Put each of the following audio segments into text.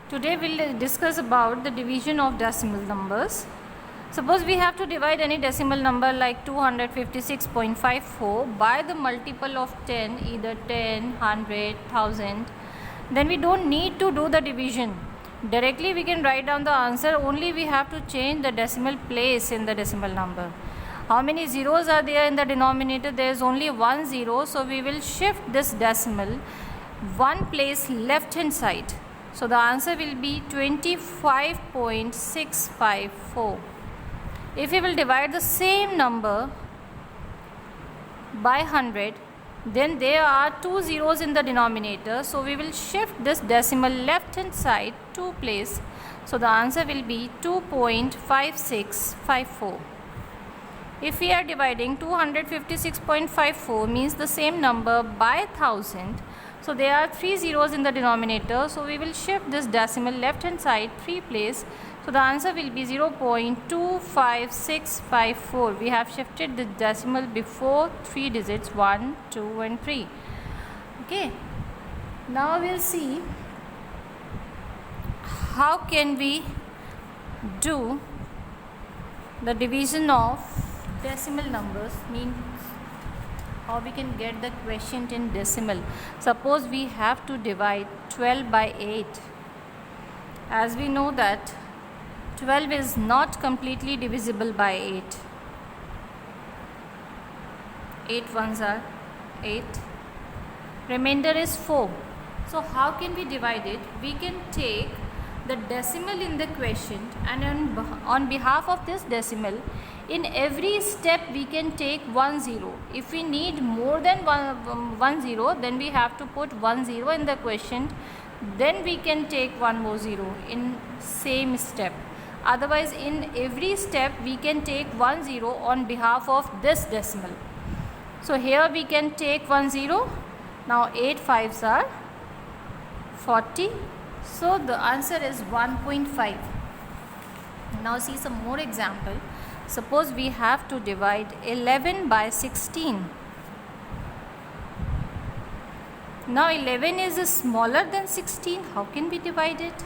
Today we'll discuss about the division of decimal numbers. Suppose we have to divide any decimal number like 256.54 by the multiple of 10, either 10, 100, 1000, then we don't need to do the division. Directly we can write down the answer, only we have to change the decimal place in the decimal number. How many zeros are there in the denominator? There is only one zero, so we will shift this decimal one place left hand side. So the answer will be 25.654. If we will divide the same number by 100, then there are two zeros in the denominator. So we will shift this decimal left hand side 2 place. So the answer will be 2.5654. If we are dividing 256.54 means the same number by 1000. So there are 3 zeros in the denominator, so we will shift this decimal left hand side 3 place. So the answer will be 0.25654. We have shifted the decimal before 3 digits 1, 2 and 3. Okay. Now we'll see how can we do the division of decimal numbers, means how we can get the quotient in decimal. Suppose we have to divide 12 by 8. As we know that 12 is not completely divisible by 8. 8 ones are 8. Remainder is 4. So how can we divide it? We can take the decimal in the quotient, and on behalf of this decimal, in every step we can take 1 0. If we need more than 1 0, then we have to put 1 0 in the quotient, then we can take one more 0 in same step. Otherwise in every step we can take 1 0 on behalf of this decimal. So here we can take 1 0. Now 8 5s are 40. So the answer is 1.5. Now see some more example. Suppose we have to divide 11 by 16. Now 11 is smaller than 16. How can we divide it?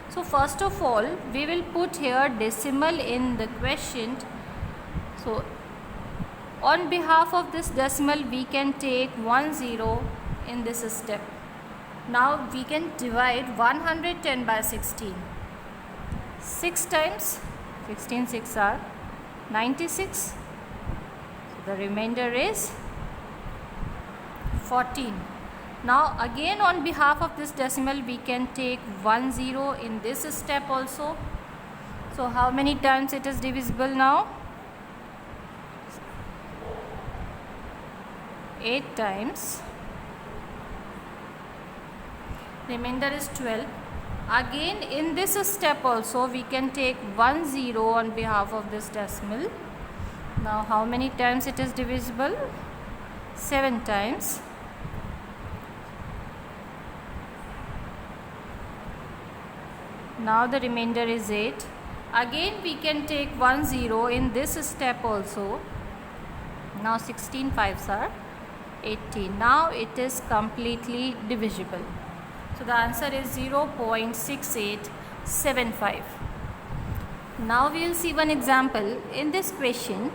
So first of all, we will put here decimal in the quotient. So on behalf of this decimal, we can take 1 0 in this step. Now we can divide 110 by 16. 6 times 16 6 are 96. So the remainder is 14. Now again on behalf of this decimal we can take 1 0 in this step also. So how many times it is divisible now? 8 times. Remainder is 12. Again in this step also we can take 1 0 on behalf of this decimal. Now how many times it is divisible? 7 times. Now the remainder is 8. Again we can take 1 0 in this step also. Now 16 5s are 18. Now it is completely divisible. So the answer is 0.6875. Now we will see one example. In this question,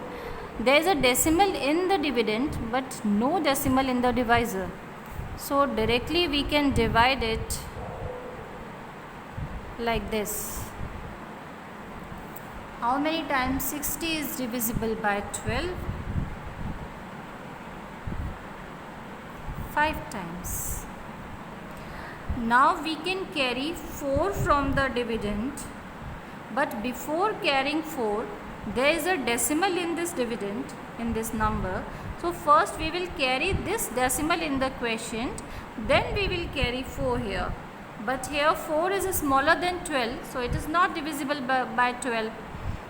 there is a decimal in the dividend but no decimal in the divisor. So directly we can divide it like this. How many times 60 is divisible by 12? 5 times. Now we can carry 4 from the dividend, but before carrying 4, there is a decimal in this dividend, in this number. So first we will carry this decimal in the quotient, then we will carry 4 here. But here 4 is smaller than 12, so it is not divisible by 12.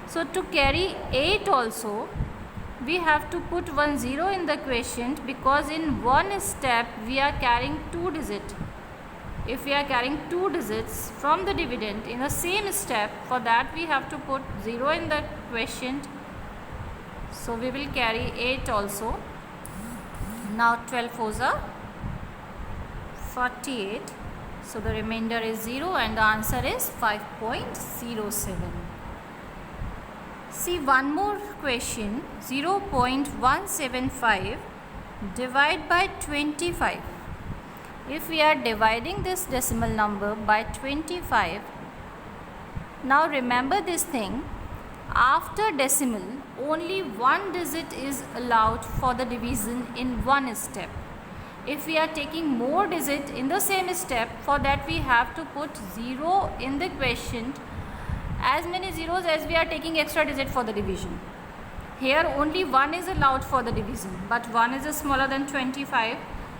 So to carry 8 also, we have to put 1 0 in the quotient, because in one step we are carrying 2 digits. If we are carrying 2 digits from the dividend in the same step, for that we have to put 0 in the quotient. So we will carry 8 also. Now 12 4s are 48. So the remainder is 0 and the answer is 5.07. See one more question. 0.175 divide by 25. If we are dividing this decimal number by 25, now remember this thing, after decimal only one digit is allowed for the division in one step. If we are taking more digit in the same step, for that we have to put 0 in the quotient, as many zeros as we are taking extra digit for the division. Here only 1 is allowed for the division, but 1 is smaller than 25.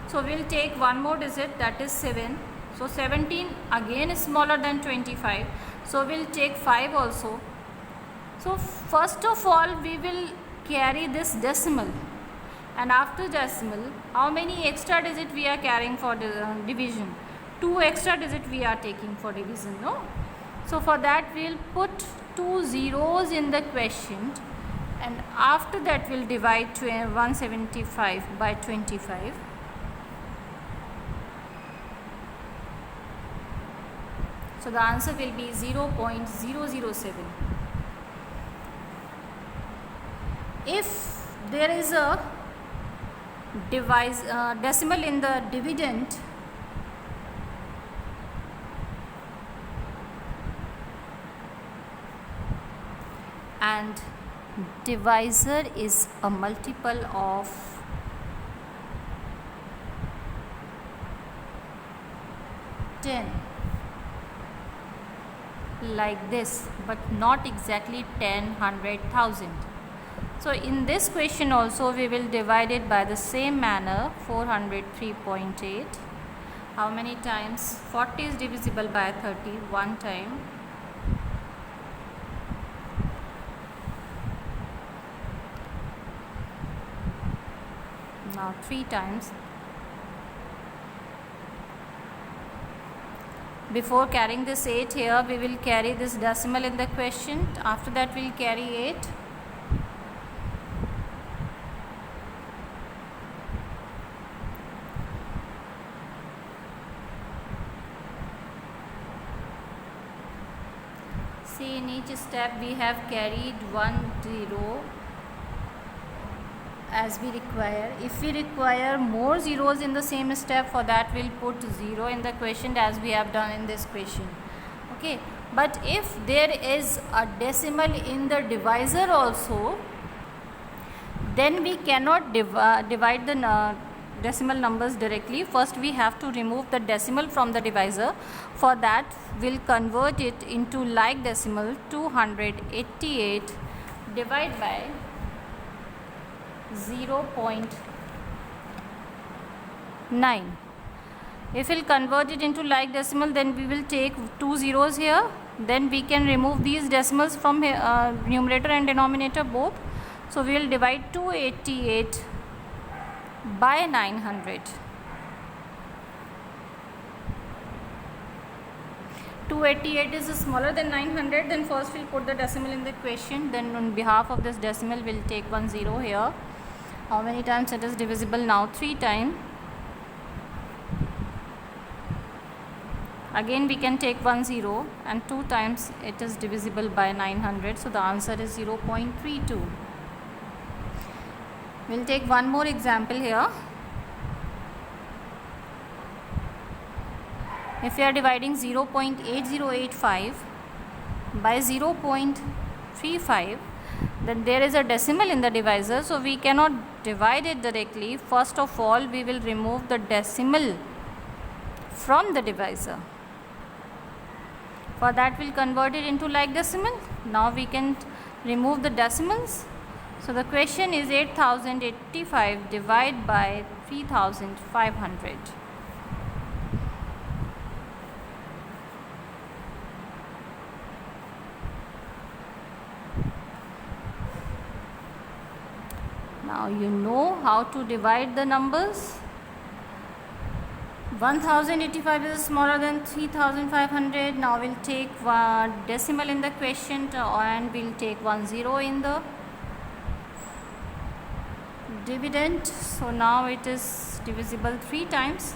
So we will take one more digit, that is 7. So 17 again is smaller than 25. So we will take 5 also. So first of all we will carry this decimal, and after decimal how many extra digit we are carrying for the division? 2 extra digit we are taking for division, no? So for that we will put 2 zeros in the quotient, and after that we will divide 175 by 25. So the answer will be 0.007. If there is a decimal in the dividend, and divisor is a multiple of 10, like this, but not exactly 10, 100, 1000. So in this question also we will divide it by the same manner, 403.8. How many times? 40 is divisible by 30, one time. Now 3 times. Before carrying this 8 here, we will carry this decimal in the quotient. After that we will carry 8. See, in each step we have carried 1 0 as we require. If we require more zeros in the same step, for that we'll put 0 in the quotient as we have done in this question. Okay, but if there is a decimal in the divisor also, then we cannot divide the decimal numbers directly. First we have to remove the decimal from the divisor. For that we'll convert it into like decimal, 288 divided by 0.9. If we'll convert it into like decimal, then we will take 2 zeros here. Then we can remove these decimals from numerator and denominator both. So we will divide 288 by 900. 288 is smaller than 900. Then first we'll put the decimal in the quotient. Then on behalf of this decimal we'll take 1 0 here. How many times it is divisible now? 3 times. Again we can take 1 0, and 2 times it is divisible by 900. So the answer is 0.32. We'll take one more example here. If we are dividing 0.8085 by 0.35, then there is a decimal in the divisor, so we cannot divide it directly. First of all we will remove the decimal from the divisor. For that we'll convert it into like decimal. Now we can remove the decimals. So the question is 8085 divided by 3500. Now you know how to divide the numbers. 1085 is smaller than 3500. Now we'll take decimal in the quotient, and we'll take 1 0 in the dividend. So now it is divisible 3 times.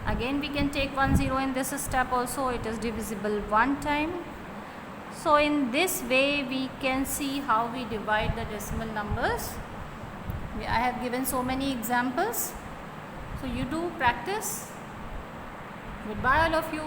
Again we can take 1 0 in this step also, it is divisible one time. So in this way we can see how we divide the decimal numbers. I have given so many examples, so you do practice. Goodbye all of you.